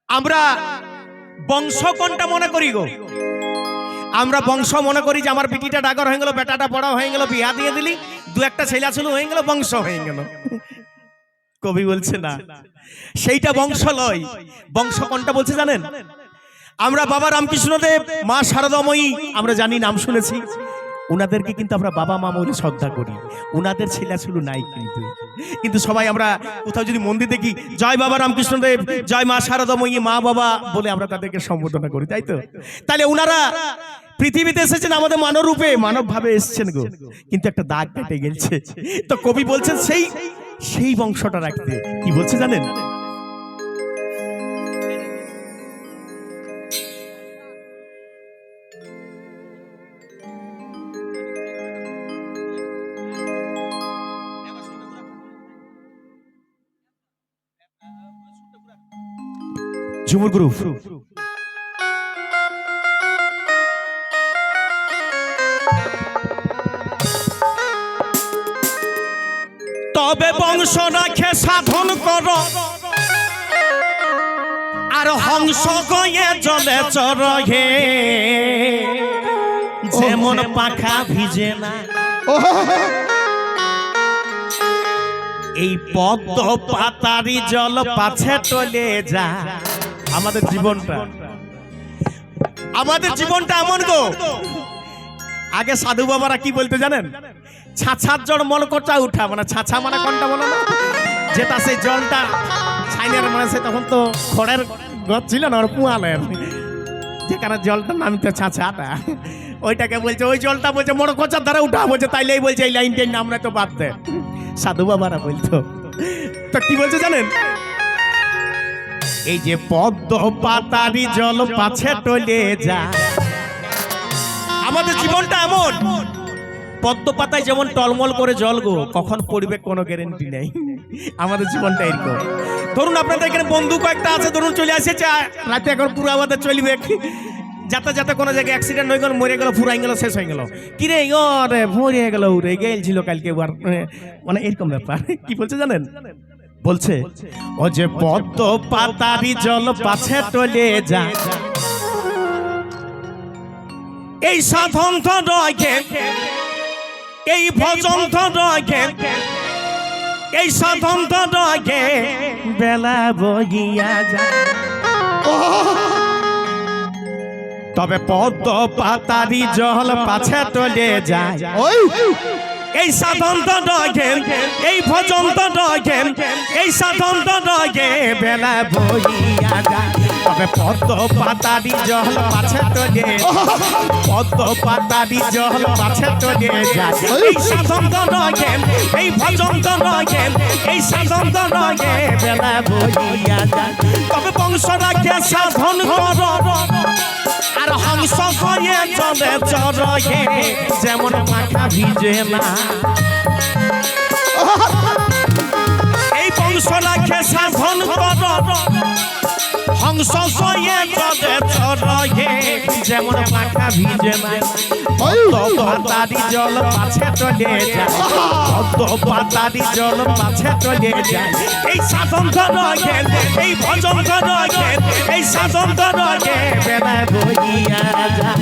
আমরা বংশ কোনটা মনে করি গো? আমরা বংশ মনে করি যে আমার বিটিটা ডাগর হয়ে গেল, বেটাটা বড় হয়ে গেল, বিয়া দিয়ে দিলি, দু একটা ছেলে ছিল হয়ে গেল, বংশ হয়ে গেল। কবি বলছে না, সেইটা বংশ লয়। বংশ কোনটা বলছে জানেন? আমরা বাবা রামকৃষ্ণদেব, মা শারদাময়ী আমরা জানি, নাম শুনেছি। উনাদেরকে কিন্তু আমরা বাবা মা বলে শ্রদ্ধা করি। উনাদের ছেলে ছিল নাই কিন্তু সবাই আমরা কোথাও যদি মন্দির দেখি, জয় বাবা রামকৃষ্ণদেব, জয় মা শারদাময়ী, মা বাবা বলে আমরা তাদেরকে সম্বোধনা করি, তাই তো? তাহলে উনারা পৃথিবীতে এসেছেন আমাদের মানব রূপে, মানব ভাবে এসেছেন গো, কিন্তু একটা দাগ কেটে গেছে। তো কবি বলছেন সেই বংশটা রাখতে। কি বলছে জানেন? ঝুমুর গ্রুপ তবে বংশ রাখে সাধন কর, আর হংস গয়ে জলে চরহে, যেমন পাখা ভিজে না। এই পদ্ম পাতারি জল পাছে টলে যা। আমাদের জীবনটা এমন গো। আগে সাধু বাবারা কি বলতে জানেন? ছাছার জল মলকটা উঠা, মানে ছাছা মানে কোনটা বলো না, যেটা সেই জলটা ছাইনের, মানে সে তখন তো খড়ের গছ ছিল না, ওর পুয়ালের, যেখানে জলটা নামতে ছাছাটা, ওইটাকে বলছে, ওই জলটা বলছে মলকচার দ্বারা উঠা, বলছে তাইলেই বলছে এই লাইনটাই নামরা তো বাদ দে। সাধু বাবারা বলতো। তো কি বলছে জানেন? এই যে পদ্ম পাতারি জল পাছে টলে যা। আমাদের জীবনটা এমন, পদ্ম পাতায় যেমন টলমল করে জল গো, কখন পড়বে কোনো গ্যারেন্টি নেই। আমাদের জীবনটা এরকম। ধরুন আপনাদের এখানে বন্ধু কয়েকটা আছে, ধরুন চলে আসেছে রাতে, এখন পুরো আমাদের চলবে, যাতে যাতে কোনো জায়গায় অ্যাক্সিডেন্ট হয়ে গেল, মরে গেল, ফুরাই গেল, শেষ হয়ে গেল, কিরে রে মরে গেল, উড়ে গেছিল কালকে, মানে এরকম ব্যাপার। কি বলছে জানেন? বলছে ও যে পদ্ম পাতারি জল পাছে টলে যা, এই সাধন তো রয়ে, এই ভজন তো রয়ে, এই সাধন তো রয়ে, বেলা বইয়া যায়। তবে পদ্ম পাতারি জল পাছে টলে যায়, এই সাধন তো রয়ে, এই ভজন তো রয়ে, এই সাধন তো রয়ে, বেলা বইয়া যায়। তবে পদ্ম পাতারি জল পাছে টলে, পদ্ম পাতারি জল পাছে টলে যায়, এই সাধন তো রয়ে, এই ভজন তো রয়ে, এই সাধন তো রয়ে, বেলা বইয়া যায়। তবে বংশ রাখে সাধন কর, আর হংস গয়ে জলে চরহে, যেমন পাখা ভিজে না। এই বংশ রাখে সাধন কর, হংস গয়ে জলে চরহে, যেমন পাখা ভিজে না। পদ্ম পাতারি জল পাছে টলে যায়, পদ্ম পাতারি জল পাছে টলে যায়, এই সাধন তো রয়ে, এই ভজন তো রয়ে, এই সাধন তো রয়ে, বেলা বইয়া যায়।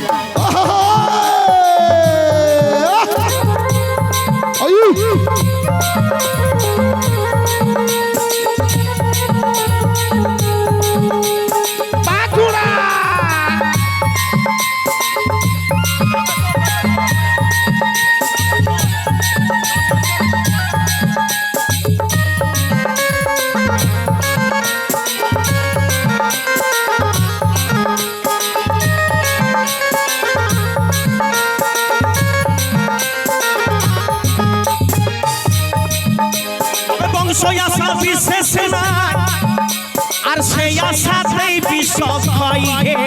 আর সেই আশাতেই বিশ্ব ক্ষয়ে,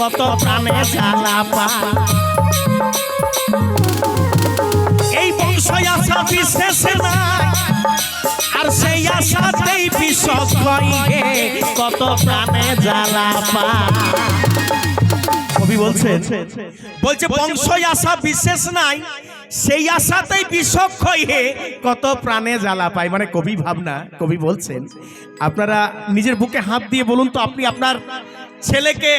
কত প্রাণে জ্বালা পায়। এই বংশ আশা বিশেষ নাই, আর সেই আশাতেই বিশ্ব ক্ষয়ে, কত প্রাণে জ্বালা পায়। কবি বলছেন, বলছে বংশই আশা বিশেষ নাই, সেই আশাতেই বিষক্ষয় হে কত প্রাণে জ্বালা পায়। মানে কবি ভাবনা, কবি বলছেন আপনারা নিজের বুকে হাত দিয়ে বলুন তো, আপনি আপনার ছেলেকে,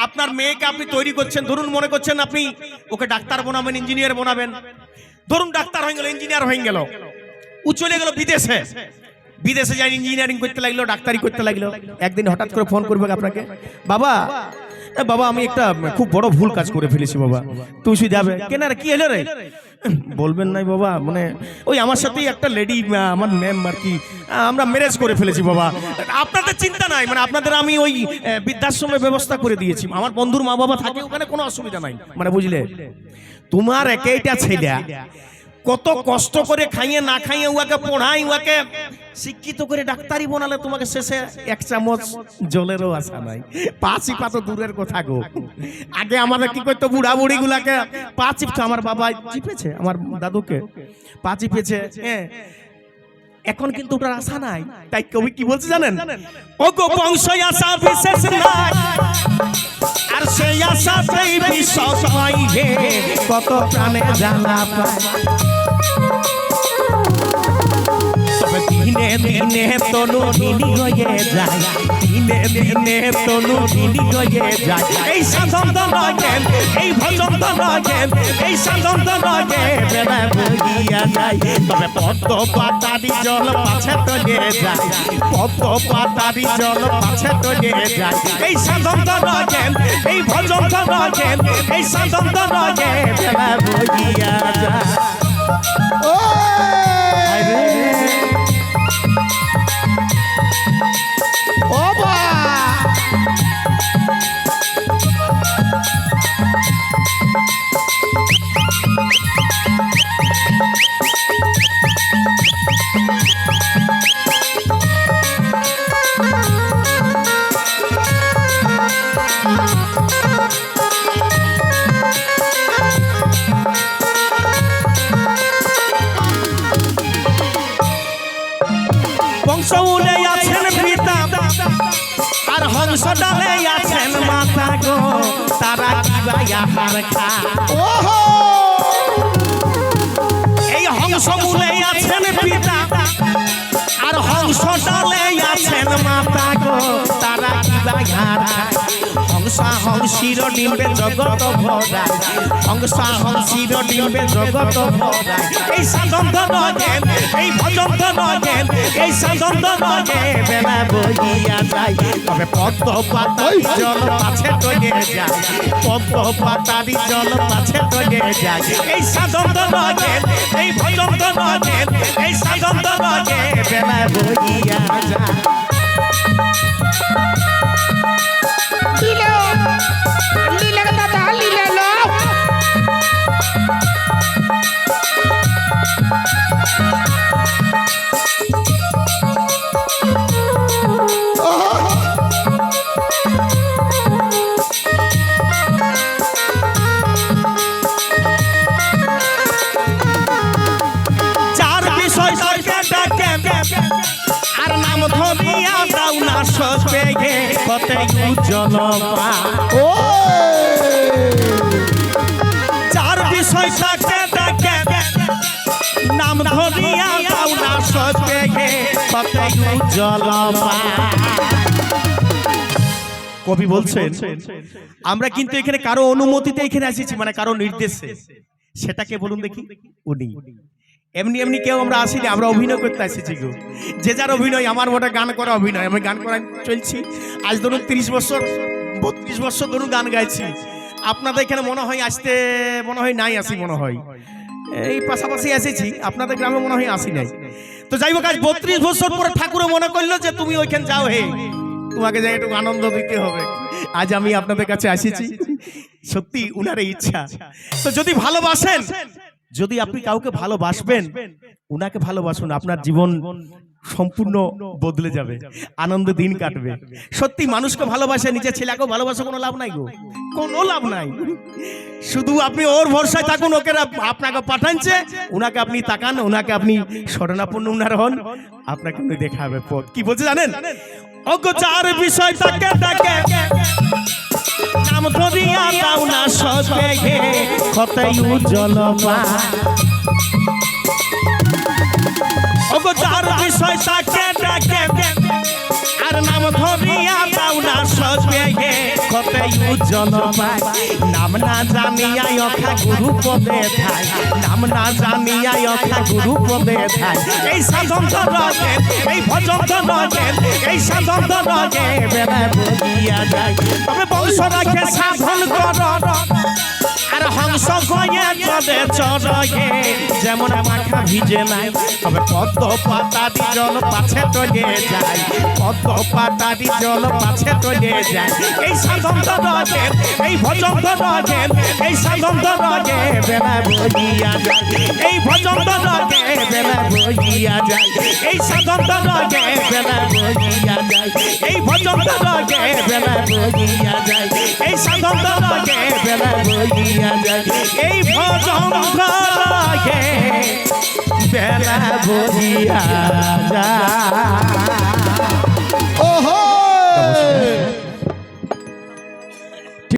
আপনার মেয়েকে আপনি তৈরি করছেন, ধরুন মনে করছেন আপনি ওকে ডাক্তার বানাবেন, ইঞ্জিনিয়ার বানাবেন। ধরুন ডাক্তার হয়ে গেল, ইঞ্জিনিয়ার হয়ে গেল, ও চলে গেল বিদেশে, বিদেশে যাই ইঞ্জিনিয়ারিং করতে লাগলো, ডাক্তারি করতে লাগলো। একদিন হঠাৎ করে ফোন করবে আপনাকে, বাবা বাবা আমি একটা খুব বড় ভুল কাজ করে ফেলেছি বাবা, তুই শুধু যাবে কেন, কি হলো রে? বলবেন নাই বাবা, মানে ওই আমার সাথেই একটা লেডি, আমার ম্যাম আর কি, আমরা ম্যারেজ করে ফেলেছি বাবা। আপনাদের চিন্তা নাই, মানে আপনাদের আমি ওই বৃদ্ধাশ্রমের ব্যবস্থা করে দিয়েছি, আমার বন্ধুর মা বাবা থাকে ওখানে, কোনো অসুবিধা নাই। মানে বুঝলে, তোমার একেইটা ছেলে কত কষ্ট করে খাইয়ে না খাইয়ে উহাকে পড়াই, উহাকে শিক্ষিত করে ডাক্তারি বানালে, তোমাকে শেষে এক চামচ জলেরও আশা নাই। পাঁচি পা তো দূরের কথা গো, আগে আমাদের কি করতো, বুড়া বুড়ি গুলাকে পা চিপতো, আমার বাবা চিপেছে আমার দাদুকে পা চিপেছে, হ্যাঁ। এখন কিন্তু ওটার আশা নাই। তাই কবি কি বলছে জানেন, ও গো বংশই আশা বিশেষ নাই, আর সেই আশাতেই বিষক্ষয় হে কত প্রাণে জ্বালা পায়। তবে দিনে দিনে তনু ঢিলি হয়ে যায়, দিনে দিনে তনু ঢিলি হয়ে যায়। এই সাধন তো নয়, এই ভজন তো নয়, এই সাধন তো নয়, বেলা বহিয়া যায়। তবে পদ্ম পাতারি জল পাছে তলে যায়, পদ্ম পাতারি জল পাছে তলে যায়। এই সাধন তো নয়, এই ভজন তো নয়, এই সাধন তো নয়, বেলা বহিয়া যায়। ও বংশমূলে আছেন পিতা, আর হংস ডালে আছেন মাতা গো, তারা কিবা আহার খা। এই হংসমূলে আছেন পিতা, আর হংস ডালে আছেন মাতা গো, তারা কিবা আহার খায়। হংসা হংসির ডিম্বে জগত ভরা, হংসা হংসির ডিম্বে জগত ভরা। এই সাধন তো নয়, এই ভজন তো নয়, এই সাধন তো নয়, বেলা বহিয়া যায়। তবে পদ্ম পাতারি জল পাছে তলে যায়, পদ্ম পাতারি জল পাছে তলে যায়। এই সাধন তো নয়, এই ভজন তো নয়, এই সাধন তো নয়, বেলা বহিয়া যায়। আর নাম ধরিয়া দাও না সবে গে কতে উজ্জ্বল পা। ও চার বিষয় থাকে ডাকে, নাম ধরিয়া দাও না সবে গে কতে উজ্জ্বল পা। কবি বলছেন আমরা কিন্তু এখানে কারো অনুমতিতে এখানে এসেছি, মানে কারো নির্দেশে। সেটাকে বলুন দেখি, উনি এমনি এমনি কেউ আমরা আসিনি, আমরা অভিনয় করতে এসেছি গো। যে যার অভিনয়, আমার ওটা গান করা অভিনয়, আমি গান করা চলছি আজ ধরুন 30 বছর 32 বছর ধরুন গান গাইছি। আপনাদের এখানে মনে হয় আসতে মনে হয় নাই আসি, মনে হয় এই পাশাপাশি এসেছি, আপনাদের গ্রামে মনে হয় আসি নাই। তো যাই হোক, আজ 32 বছর পরে ঠাকুর মনে করলো যে তুমি ওইখানে যাও, হে তোমাকে যাই একটু আনন্দ দিতে হবে। আজ আমি আপনাদের কাছে এসেছি, সত্যি উনার ইচ্ছা। তো যদি ভালোবাসেন, যদি আপনি কাউকে ভালোবাসবেন, উনাকে ভালোবাসুন, আপনার জীবন সম্পূর্ণ বদলে যাবে, আনন্দ দিন কাটবে। সত্যি মানুষকে ভালোবাসে, নিজের ছেলেকেও ভালোবাসে, কোনো লাভ নাই গো, কোনো লাভ নাই। শুধু আপনি ওর ভরসায় থাকুন, ওকে আপনাকে পাঠানছে, উনাকে আপনি তাকান, উনাকে আপনি শরণাপন্ন উনার হন, আপনাকে উনি দেখাবে পথ। কি বলছে জানেন, অগো চার বিষয় তাকে ডাকে, নাম নাম ধরিয়া দাও না সবে হে কতই উজ্জ্বল ওগো যার বিষয় তাকে ডাকে আর নাম ধরিয়া দাও না সবে হে কতই উজ্জ্বল নাম না জানিয়া অখা গুরু পদে থাই নাম না জানিয়া অখা গুরু পদে থাই এই সাধন ধরে এই ভজন ধরে এই সাধন ধরে বেলা বলিয়া যায় তবে বংশ রাখে সাধন কর আর হংস গয়ে চলে চড়ে যেমন মাখা ভিজে নাই তবে পদ্ম পাতারি জল পাছে টলে যায় পদ্ম পাতারি জল পাছে টলে যায় এই সাধন ধরে এই ভজন ধরে এই সাধন ধরে বেলা বলিয়া যায় এই ভজন ধরে বেলা বলিয়া যায় এই সাধন ধরে বেলা বলিয়া যায় এই ভজন ধরে বেলা বলিয়া যায় এই সাধন ধরে বেলা বলিয়া যায় এই ভজন ধরে বেলা বলিয়া যায়। ওহো